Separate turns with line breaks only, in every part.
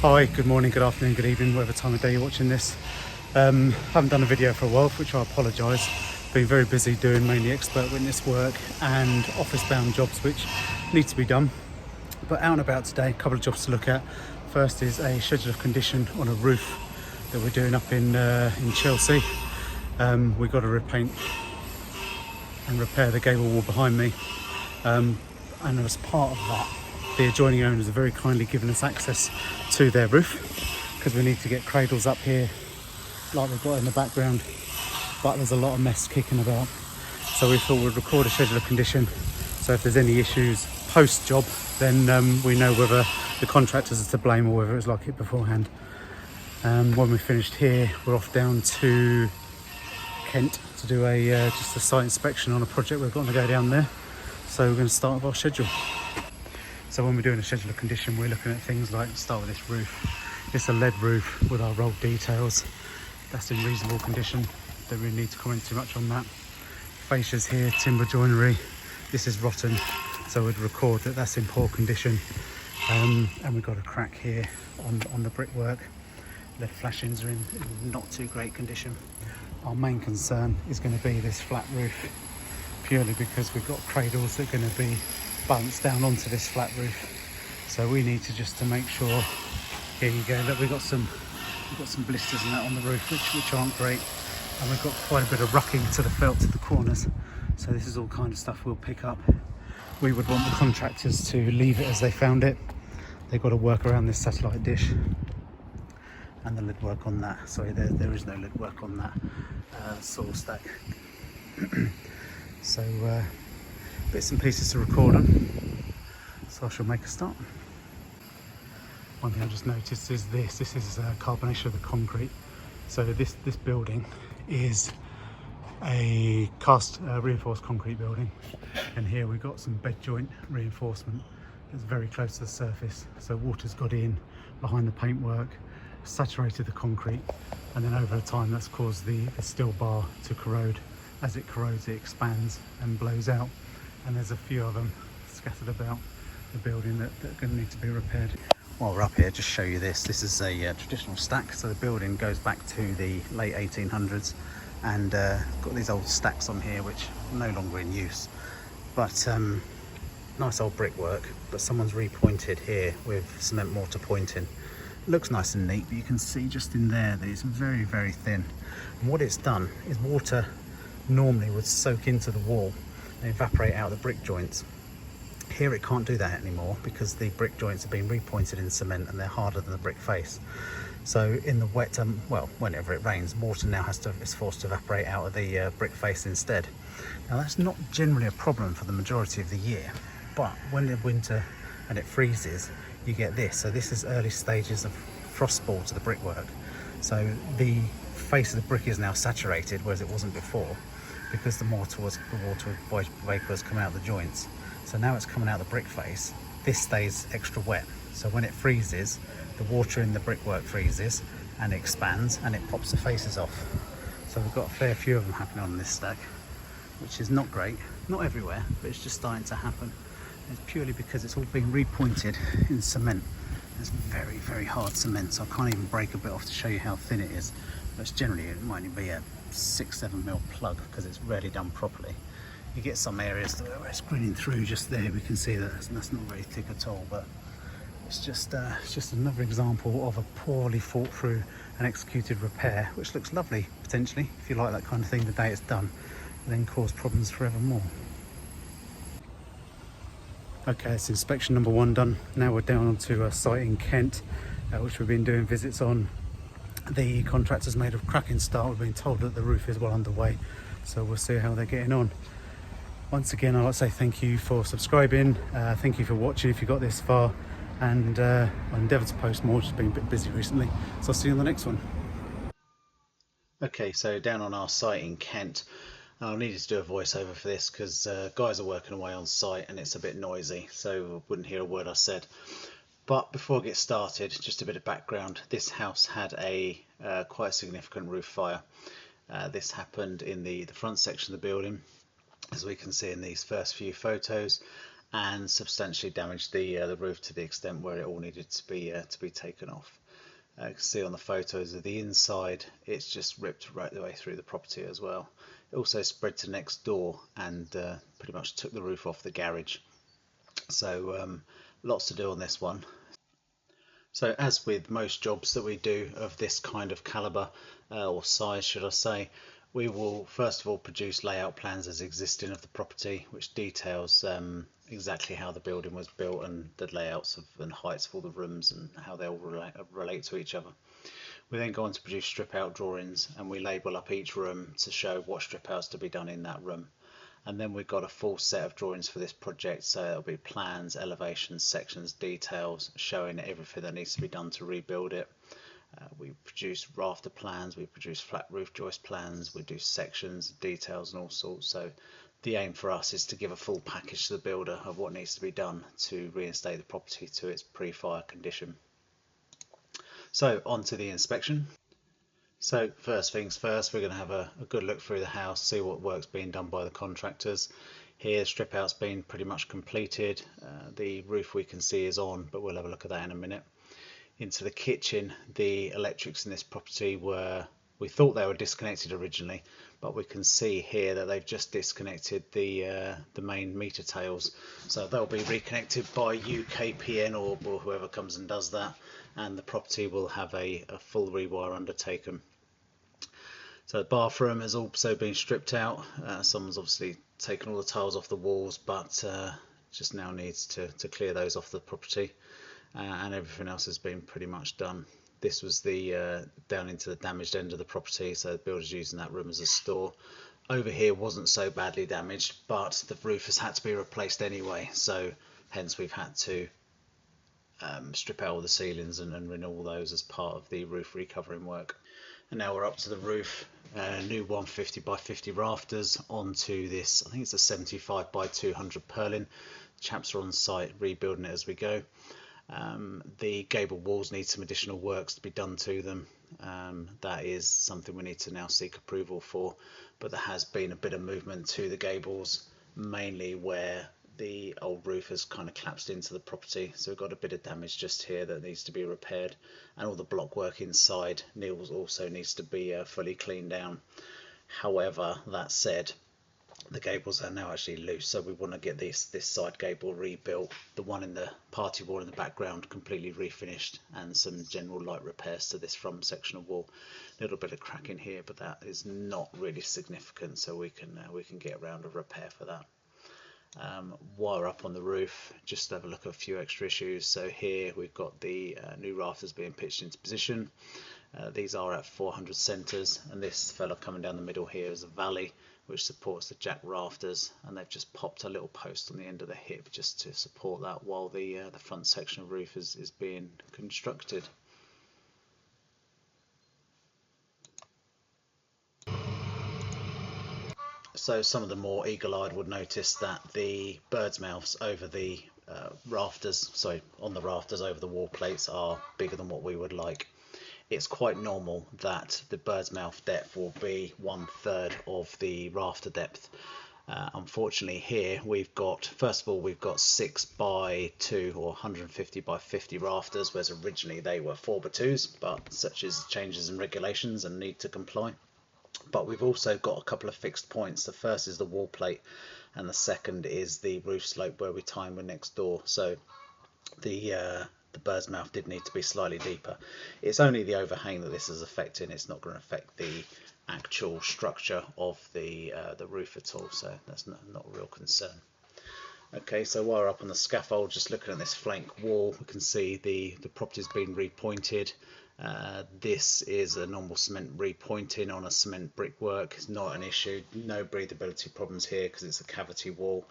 Hi, good morning, good afternoon, good evening, whatever time of day you're watching this. Haven't done a video for a while, for which I apologise. Been very busy doing mainly expert witness work and office bound jobs which need to be done. But out and about today, a couple of jobs to look at. First is a schedule of condition on a roof that we're doing up in Chelsea. We've got to repaint and repair the gable wall behind me. And as part of that, the adjoining owners have very kindly given us access to their roof because we need to get cradles up here like they've got in the background, but there's a lot of mess kicking about. So we thought we'd record a schedule of condition, so if there's any issues post job, then we know whether the contractors are to blame or whether it was like it beforehand. When we finished here, we're off down to Kent to do just a site inspection on a project we've got to go down there. So we're going to start with our schedule. So when we're doing a schedule of condition, we're looking at things like, start with this roof. It's a lead roof with our rolled details. That's in reasonable condition. Don't really need to comment too much on that. Fascias here, timber joinery. This is rotten, so we'd record that that's in poor condition. And we've got a crack here on the brickwork. Lead flashings are in not too great condition. Our main concern is going to be this flat roof, purely because we've got cradles that are going to be balanced down onto this flat roof. So we need to make sure, here you go, look, we've got some blisters and that on the roof which aren't great, and we've got quite a bit of rucking to the felt to the corners. So this is all kind of stuff we'll pick up. We would want the contractors to leave it as they found it. They've got to work around this satellite dish and the lid work on that. Sorry, there is no lid work on that saw stack. So bits and pieces to record on, so I shall make a start. One thing I just noticed is this is carbonation of the concrete. So this building is a cast reinforced concrete building, and here we've got some bed joint reinforcement that's very close to the surface. So water's got in behind the paintwork, saturated the concrete, and then over time that's caused the steel bar to corrode. As it corrodes, it expands and blows out, and there's a few of them scattered about the building that are going to need to be repaired. While we're up here, just show you this. This is a traditional stack, so the building goes back to the late 1800s, and got these old stacks on here which are no longer in use, but nice old brickwork, but someone's repointed here with cement mortar pointing. It looks nice and neat, but you can see just in there that it's very, very thin. And what it's done is water normally would soak into the wall and evaporate out the brick joints. Here it can't do that anymore because the brick joints have been repointed in cement and they're harder than the brick face. So in the wet, well, whenever it rains, water now is forced to evaporate out of the brick face instead. Now that's not generally a problem for the majority of the year, but when in winter and it freezes, you get this. So this is early stages of frost spore to the brickwork. So the face of the brick is now saturated, whereas it wasn't before, because the water vapour has come out of the joints. So now it's coming out of the brick face. This stays extra wet. So when it freezes, the water in the brickwork freezes and it expands and it pops the faces off. So we've got a fair few of them happening on this stack, which is not great. Not everywhere, but it's just starting to happen. It's purely because it's all been repointed in cement. It's very, very hard cement, so I can't even break a bit off to show you how thin it is. But generally it might be a 6-7 mil plug because it's rarely done properly. You get some areas where it's grinning through just there. We can see that that's not very thick at all, but it's just another example of a poorly thought through and executed repair, which looks lovely potentially if you like that kind of thing the day it's done, and then cause problems forevermore. Okay, it's inspection number 1 done. Now we're down onto a site in Kent, which we've been doing visits on. The contractor's made a cracking start. We've been told that the roof is well underway, so we'll see how they're getting on. Once again, I'd like to say thank you for subscribing, thank you for watching if you got this far, and I'll endeavour to post more, just been a bit busy recently, so I'll see you on the next one. Okay, so down on our site in Kent, I needed to do a voiceover for this because guys are working away on site and it's a bit noisy, so I wouldn't hear a word I said. But before I get started, just a bit of background. This house had a quite significant roof fire. This happened in the front section of the building, as we can see in these first few photos, and substantially damaged the roof to the extent where it all needed to be taken off. You can see on the photos of the inside, it's just ripped right the way through the property as well. It also spread to next door and pretty much took the roof off the garage. So lots to do on this one. So as with most jobs that we do of this kind of calibre, or size should I say, we will first of all produce layout plans as existing of the property, which details exactly how the building was built and the layouts of and heights of all the rooms and how they all relate to each other. We then go on to produce strip out drawings, and we label up each room to show what strip outs to be done in that room. And then we've got a full set of drawings for this project, so it'll be plans, elevations, sections, details, showing everything that needs to be done to rebuild it. We produce rafter plans, we produce flat roof joist plans, we do sections, details and all sorts. So the aim for us is to give a full package to the builder of what needs to be done to reinstate the property to its pre-fire condition. So on to the inspection. So first things first, we're going to have a good look through the house, see what work's being done by the contractors. Here, strip out's been pretty much completed. The roof we can see is on, but we'll have a look at that in a minute. Into the kitchen, the electrics in this property we thought they were disconnected originally, but we can see here that they've just disconnected the main meter tails. So they'll be reconnected by UKPN or whoever comes and does that, and the property will have a full rewire undertaken. So the bathroom has also been stripped out. Someone's obviously taken all the tiles off the walls, but just now needs to clear those off the property, and everything else has been pretty much done. This was the down into the damaged end of the property, so the builder's using that room as a store. Over here wasn't so badly damaged, but the roof has had to be replaced anyway, so hence we've had to strip out all the ceilings and renewal those as part of the roof recovering work. And now we're up to the roof. New 150 by 50 rafters onto this, I think it's a 75 by 200 purlin. Chaps are on site rebuilding it as we go. The gable walls need some additional works to be done to them. That is something we need to now seek approval for, but there has been a bit of movement to the gables, mainly where the old roof has kind of collapsed into the property, so we've got a bit of damage just here that needs to be repaired, and all the block work inside also needs to be fully cleaned down. However, that said, the gables are now actually loose, so we want to get this side gable rebuilt, the one in the party wall in the background completely refinished, and some general light repairs to this front section of wall. A little bit of crack in here, but that is not really significant, so we can get around a repair for that. While we're up on the roof, just to have a look at a few extra issues. So here we've got the new rafters being pitched into position. These are at 400 centres, and this fella coming down the middle here is a valley which supports the jack rafters, and they've just popped a little post on the end of the hip just to support that while the front section of roof is being constructed. So some of the more eagle-eyed would notice that the bird's mouths over the on the rafters over the wall plates are bigger than what we would like. It's quite normal that the bird's mouth depth will be 1/3 of the rafter depth. Unfortunately here we've got, first of all, we've got 6 by 2 or 150 by 50 rafters, whereas originally they were 4 by 2s, but such as changes in regulations and need to comply. But we've also got a couple of fixed points. The first is the wall plate, and the second is the roof slope where we tie in with next door. So the bird's mouth did need to be slightly deeper. It's only the overhang that this is affecting. It's not going to affect the actual structure of the roof at all, so that's not a real concern. Okay, so while we're up on the scaffold, just looking at this flank wall, we can see the property's been repointed. This is a normal cement repointing on a cement brickwork. It's not an issue. No breathability problems here because it's a cavity wall.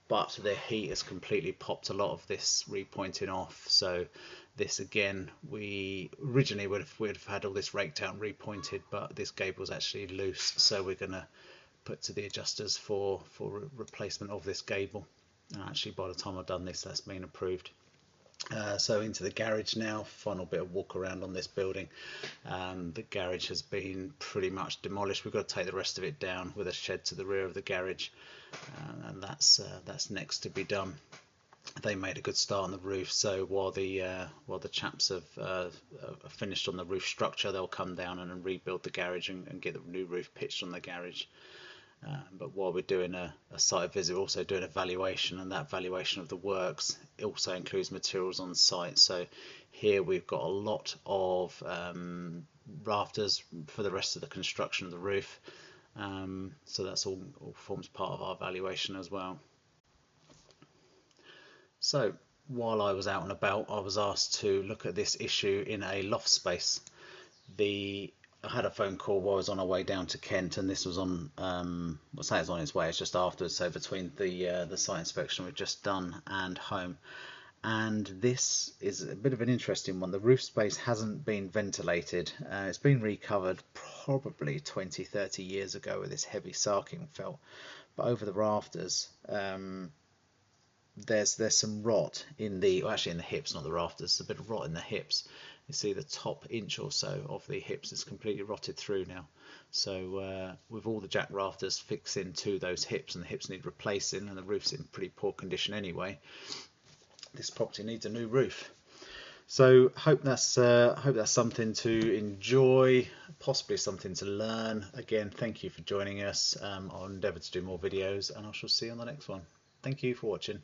But the heat has completely popped a lot of this repointing off. So this again, we originally would have had all this raked out and repointed, but this gable was actually loose. So we're going to put to the adjusters for replacement of this gable. And actually, by the time I've done this, that's been approved. So into the garage now, final bit of walk around on this building. The garage has been pretty much demolished. We've got to take the rest of it down with a shed to the rear of the garage. and that's next to be done. They made a good start on the roof, so while the chaps have finished on the roof structure, they'll come down and rebuild the garage and get the new roof pitched on the garage. But while we're doing a site visit, we're also doing a valuation, and that valuation of the works also includes materials on site. So here we've got a lot of rafters for the rest of the construction of the roof, so that's all forms part of our valuation as well. So while I was out and about, I was asked to look at this issue in a loft space. I had a phone call while I was on our way down to Kent, and this was on, well, say it's on its way, it's just afterwards, so between the site inspection we've just done and home. And this is a bit of an interesting one. The roof space hasn't been ventilated. It's been recovered probably 20-30 years ago with this heavy sarking felt, but over the rafters, there's some rot in the, well, actually in the hips, not the rafters. There's a bit of rot in the hips. You see the top inch or so of the hips is completely rotted through now. So with all the jack rafters fixed into those hips, and the hips need replacing, and the roof's in pretty poor condition anyway, this property needs a new roof. So hope that's something to enjoy, possibly something to learn. Again, thank you for joining us. I'll endeavour to do more videos, and I shall see you on the next one. Thank you for watching.